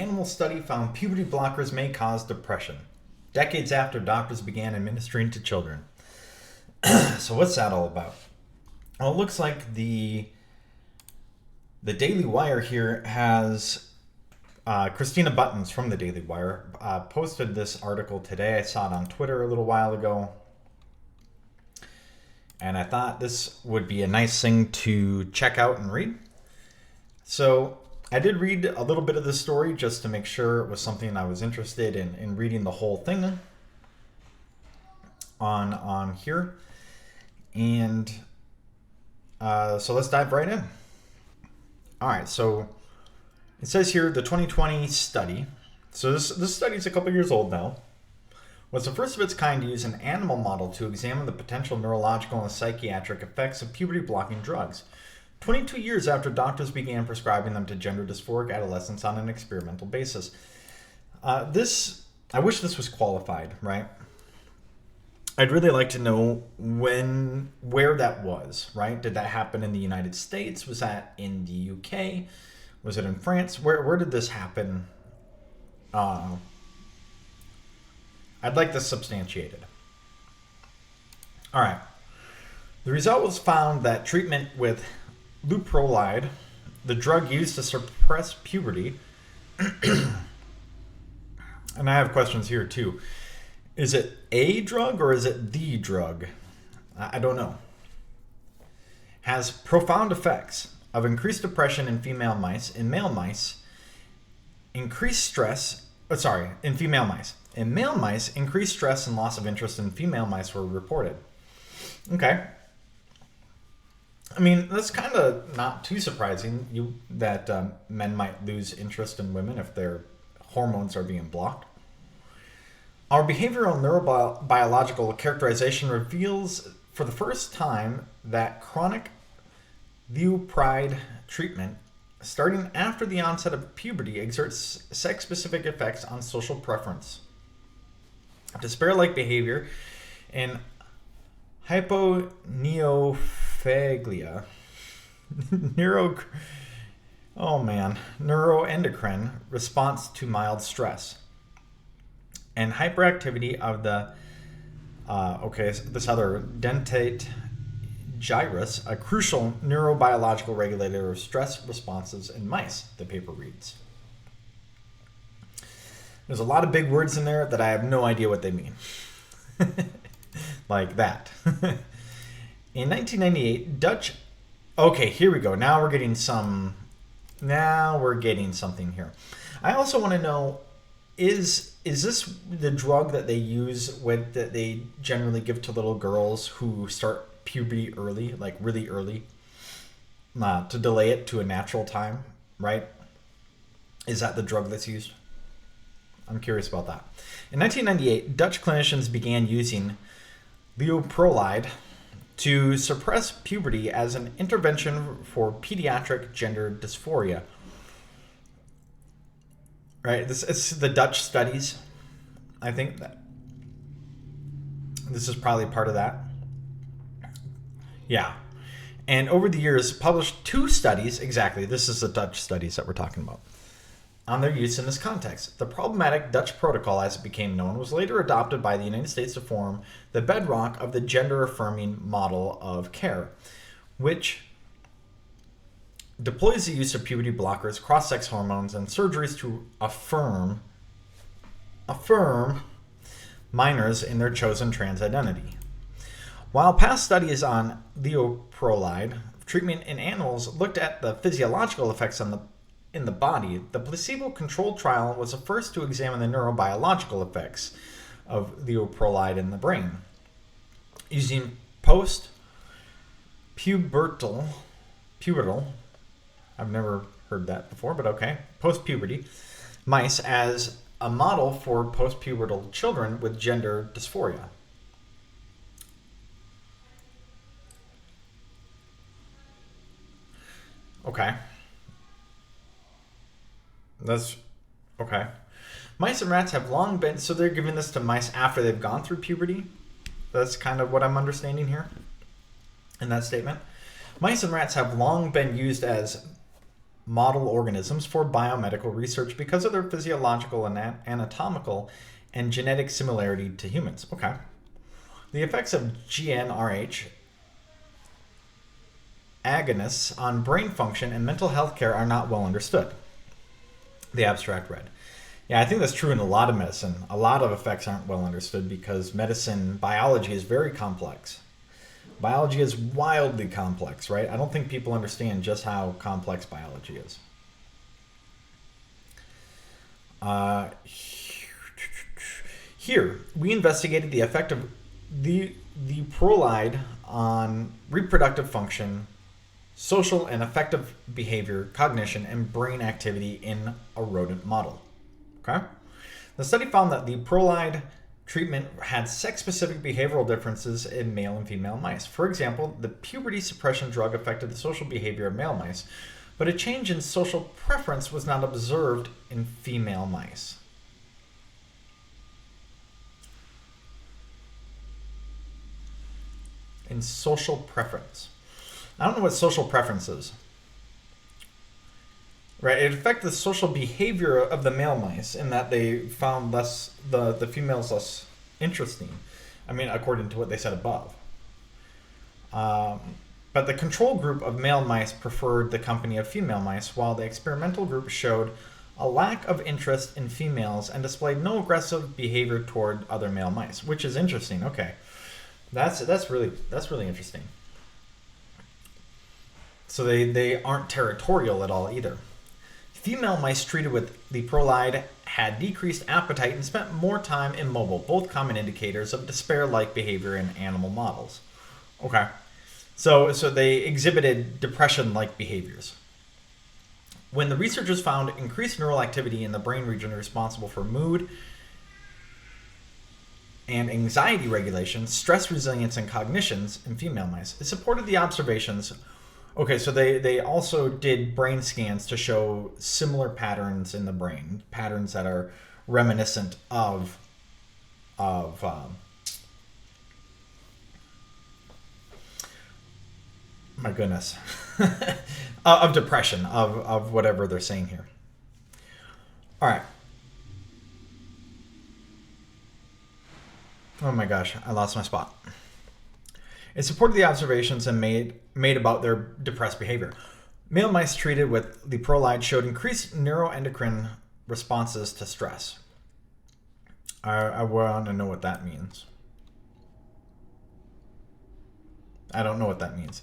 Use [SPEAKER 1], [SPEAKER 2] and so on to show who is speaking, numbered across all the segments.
[SPEAKER 1] animal study found puberty blockers may cause depression, decades after doctors began administering to children. So what's that all about? Well, it looks like the Daily Wire here has Christina Buttons from the Daily Wire posted this article today. I saw it on Twitter a little while ago. And I thought this would be a nice thing to check out and read. So I did read a little bit of the story just to make sure it was something I was interested in reading the whole thing on here. And so let's dive right in. All right, so it says here the 2020 study. So this study is a couple years old now. Was the first of its kind to use an animal model to examine the potential neurological and psychiatric effects of puberty-blocking drugs, 22 years after doctors began prescribing them to gender dysphoric adolescents on an experimental basis. I wish this was qualified, right? I'd really like to know where that was, right? Did that happen in the United States? Was that in the UK? Was it in France? Where did this happen? I'd like this substantiated. All right. The result was found that treatment with leuprolide, the drug used to suppress puberty, and I have questions here too. Is it a drug or is it the drug? I don't know. Has profound effects of increased depression in female mice, in male mice, increased stress, in female mice. In male mice, increased stress and loss of interest in female mice were reported. Okay. I mean, that's kind of not too surprising that men might lose interest in women if their hormones are being blocked. Our behavioral neurobiological characterization reveals for the first time that chronic leuprolide treatment starting after the onset of puberty exerts sex-specific effects on social preference. Despair-like behavior and hyponeophagia, neuroendocrine response to mild stress, and hyperactivity of the this other dentate gyrus, a crucial neurobiological regulator of stress responses in mice, the paper reads. There's a lot of big words in there that I have no idea what they mean. Like that. In 1998, Okay, here we go. Now we're getting something here. I also want to know, is this the drug that they use that they generally give to little girls who start puberty early, like really early, to delay it to a natural time, right? Is that the drug that's used? I'm curious about that. In 1998, Dutch clinicians began using leuprolide to suppress puberty as an intervention for pediatric gender dysphoria. Right? It's the Dutch studies. I think that this is probably part of that. Yeah. And over the years, published 2 studies, exactly, this is the Dutch studies that we're talking about, on their use in this context. The problematic Dutch protocol, as it became known, was later adopted by the United States to form the bedrock of the gender-affirming model of care, which deploys the use of puberty blockers, cross-sex hormones, and surgeries to affirm minors in their chosen trans identity. While past studies on leuprolide treatment in animals looked at the physiological effects in the body, the placebo-controlled trial was the first to examine the neurobiological effects of leuprolide in the brain. Using post-pubertal, I've never heard that before, but okay, post-puberty mice as a model for post-pubertal children with gender dysphoria. Okay. That's okay. Mice and rats have long been, so they're giving this to mice after they've gone through puberty. That's kind of what I'm understanding here in that statement. Mice and rats have long been used as model organisms for biomedical research because of their physiological and anatomical and genetic similarity to humans. Okay. The effects of GnRH agonists on brain function and mental health care are not well understood. The abstract read. Yeah, I think that's true in a lot of medicine. A lot of effects aren't well understood because biology is very complex. Biology is wildly complex, right? I don't think people understand just how complex biology is. Here, we investigated the effect of the prolide on reproductive function, social and affective behavior, cognition, and brain activity in a rodent model. Okay? The study found that the prolide treatment had sex-specific behavioral differences in male and female mice. For example, the puberty suppression drug affected the social behavior of male mice, but a change in social preference was not observed in female mice. In social preference. I don't know what social preference is. Right, it affected the social behavior of the male mice in that they found the females less interesting. I mean, according to what they said above. But the control group of male mice preferred the company of female mice, while the experimental group showed a lack of interest in females and displayed no aggressive behavior toward other male mice, which is interesting. Okay, that's really interesting. So they aren't territorial at all either. Female mice treated with the prolide had decreased appetite and spent more time immobile, both common indicators of despair-like behavior in animal models. Okay, so they exhibited depression-like behaviors. When the researchers found increased neural activity in the brain region responsible for mood and anxiety regulation, stress resilience, and cognitions in female mice, it supported the observations. Okay, so they also did brain scans to show similar patterns in the brain, patterns that are reminiscent of my goodness, of depression, of whatever they're saying here. All right. Oh my gosh, I lost my spot. It supported the observations and made about their depressed behavior. Male mice treated with the prolide showed increased neuroendocrine responses to stress. I want to know what that means. I don't know what that means.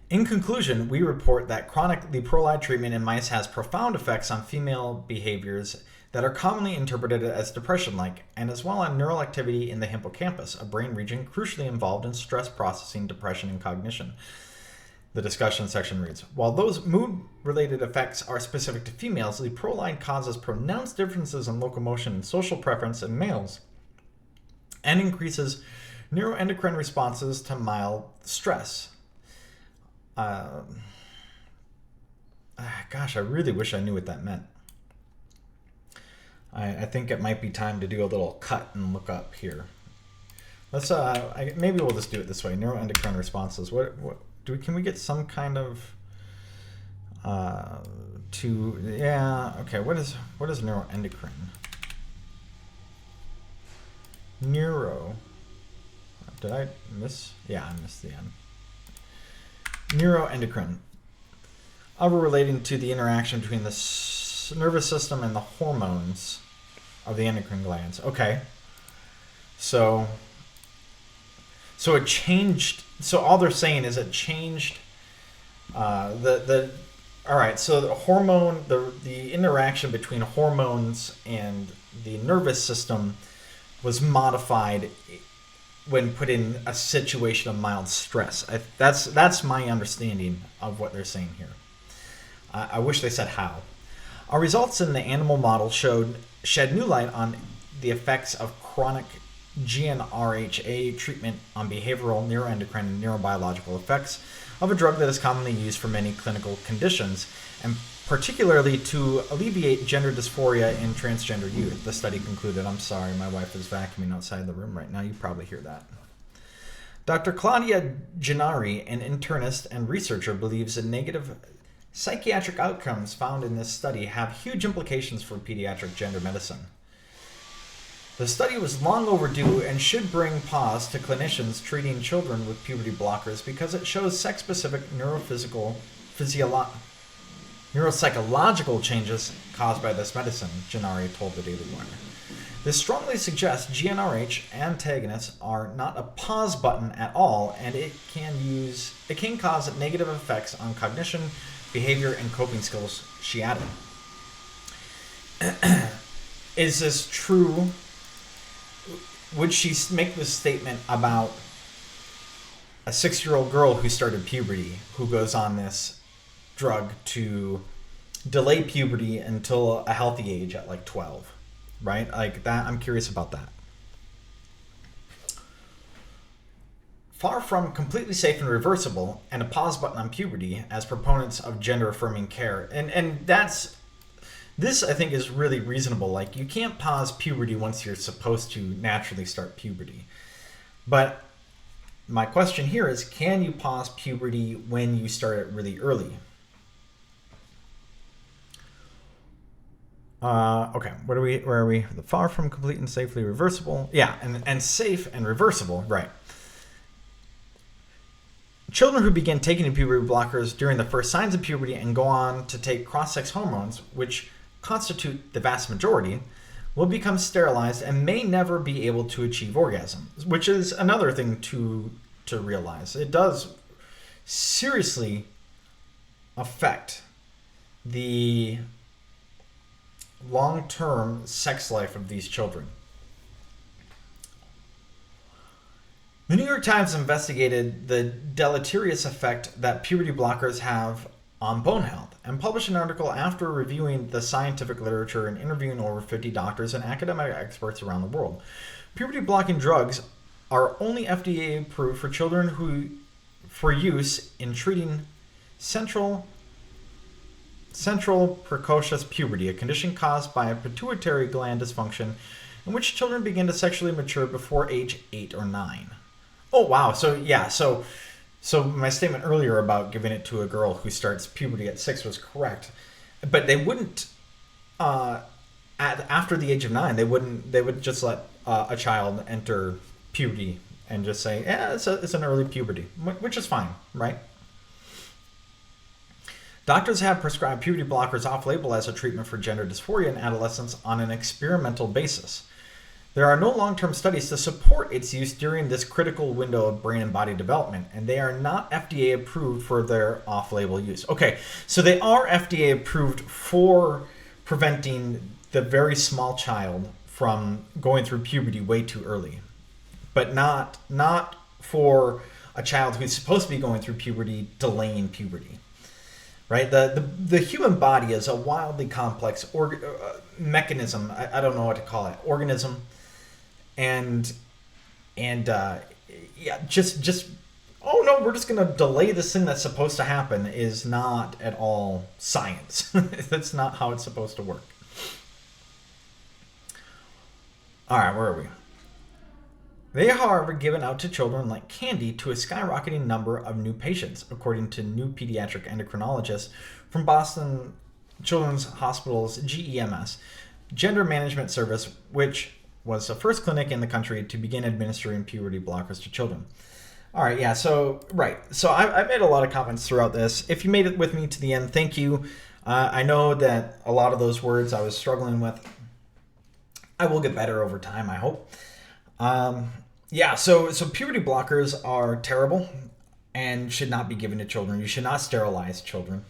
[SPEAKER 1] In conclusion, we report that chronic leprolide treatment in mice has profound effects on female behaviors that are commonly interpreted as depression-like, and as well on neural activity in the hippocampus, a brain region crucially involved in stress processing, depression, and cognition. The discussion section reads, while those mood-related effects are specific to females, leprolide causes pronounced differences in locomotion and social preference in males, and increases neuroendocrine responses to mild stress. Gosh, I really wish I knew what that meant. I think it might be time to do a little cut and look up here. Let's maybe we'll just do it this way. Neuroendocrine responses. Can we get some kind of okay, what is neuroendocrine? Did I miss? Yeah, I missed the end. Neuroendocrine. Relating to the interaction between the nervous system and the hormones of the endocrine glands. Okay. So it changed. So all they're saying is it changed all right, so the hormone, the interaction between hormones and the nervous system was modified when put in a situation of mild stress. That's my understanding of what they're saying here. I wish they said how. Our results in the animal model shed new light on the effects of chronic GnRHA treatment on behavioral, neuroendocrine, and neurobiological effects of a drug that is commonly used for many clinical conditions, and particularly to alleviate gender dysphoria in transgender youth. The study concluded. I'm sorry, my wife is vacuuming outside the room right now. You probably hear that. Dr. Claudia Gennari, an internist and researcher, believes a negative Psychiatric outcomes found in this study have huge implications for pediatric gender medicine. The study was long overdue and should bring pause to clinicians treating children with puberty blockers because it shows sex-specific neuropsychological changes caused by this medicine, Gennari told the Daily Wire. This strongly suggests GnRH antagonists are not a pause button at all, and it can cause negative effects on cognition, behavior, and coping skills, she added. Is this true? Would she make this statement about a 6-year-old girl who started puberty, who goes on this drug to delay puberty until a healthy age at like 12? Right? Like that, I'm curious about that. Far from completely safe and reversible, and a pause button on puberty as proponents of gender-affirming care. And this, I think, is really reasonable. Like, you can't pause puberty once you're supposed to naturally start puberty. But my question here is, can you pause puberty when you start it really early? Okay, where are we? Far from complete and safely reversible. Yeah, and safe and reversible, right. Children who begin taking puberty blockers during the first signs of puberty and go on to take cross-sex hormones, which constitute the vast majority, will become sterilized and may never be able to achieve orgasm, which is another thing to realize. It does seriously affect the long-term sex life of these children. The New York Times investigated the deleterious effect that puberty blockers have on bone health and published an article after reviewing the scientific literature and interviewing over 50 doctors and academic experts around the world. Puberty blocking drugs are only FDA approved for children for use in treating central precocious puberty, a condition caused by a pituitary gland dysfunction in which children begin to sexually mature before age 8 or 9. Oh, wow. So, yeah. So my statement earlier about giving it to a girl who starts puberty at 6 was correct. But they wouldn't, after the age of 9, they would just let a child enter puberty and just say, yeah, it's an early puberty, which is fine, right? Doctors have prescribed puberty blockers off-label as a treatment for gender dysphoria in adolescents on an experimental basis. There are no long-term studies to support its use during this critical window of brain and body development, and they are not FDA approved for their off-label use. Okay, so they are FDA approved for preventing the very small child from going through puberty way too early, but not for a child who's supposed to be going through puberty, delaying puberty. Right, the human body is a wildly complex mechanism. I don't know what to call it, organism, and just oh no, we're just gonna delay this thing that's supposed to happen is not at all science. That's not how it's supposed to work. All right, where are we? They are, however, given out to children like candy to a skyrocketing number of new patients, according to new pediatric endocrinologists from Boston Children's Hospital's GEMS, Gender Management Service, which was the first clinic in the country to begin administering puberty blockers to children. All right, yeah, so I made a lot of comments throughout this. If you made it with me to the end, thank you. I know that a lot of those words I was struggling with. I will get better over time, I hope. Yeah, so puberty blockers are terrible and should not be given to children. You should not sterilize children.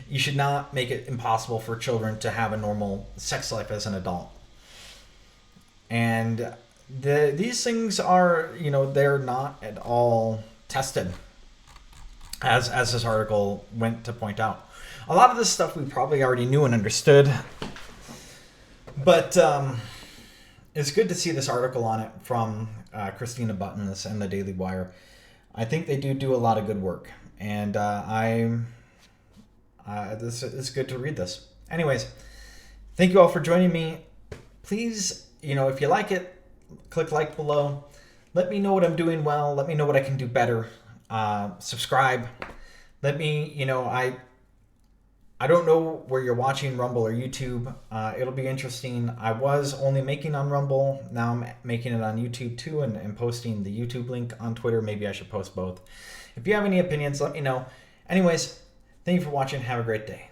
[SPEAKER 1] You should not make it impossible for children to have a normal sex life as an adult. And these things are, they're not at all tested, as this article went to point out. A lot of this stuff we probably already knew and understood, but it's good to see this article on it from Christina Buttons and the Daily Wire. I think they do a lot of good work, and it's good to read this. Anyways, thank you all for joining me. Please, if you like it, click like below. Let me know what I'm doing well. Let me know what I can do better. Subscribe. Let me, I don't know where you're watching, Rumble or YouTube. It'll be interesting. I was only making on Rumble. Now I'm making it on YouTube too, and posting the YouTube link on Twitter. Maybe I should post both. If you have any opinions, let me know. Anyways, thank you for watching. Have a great day.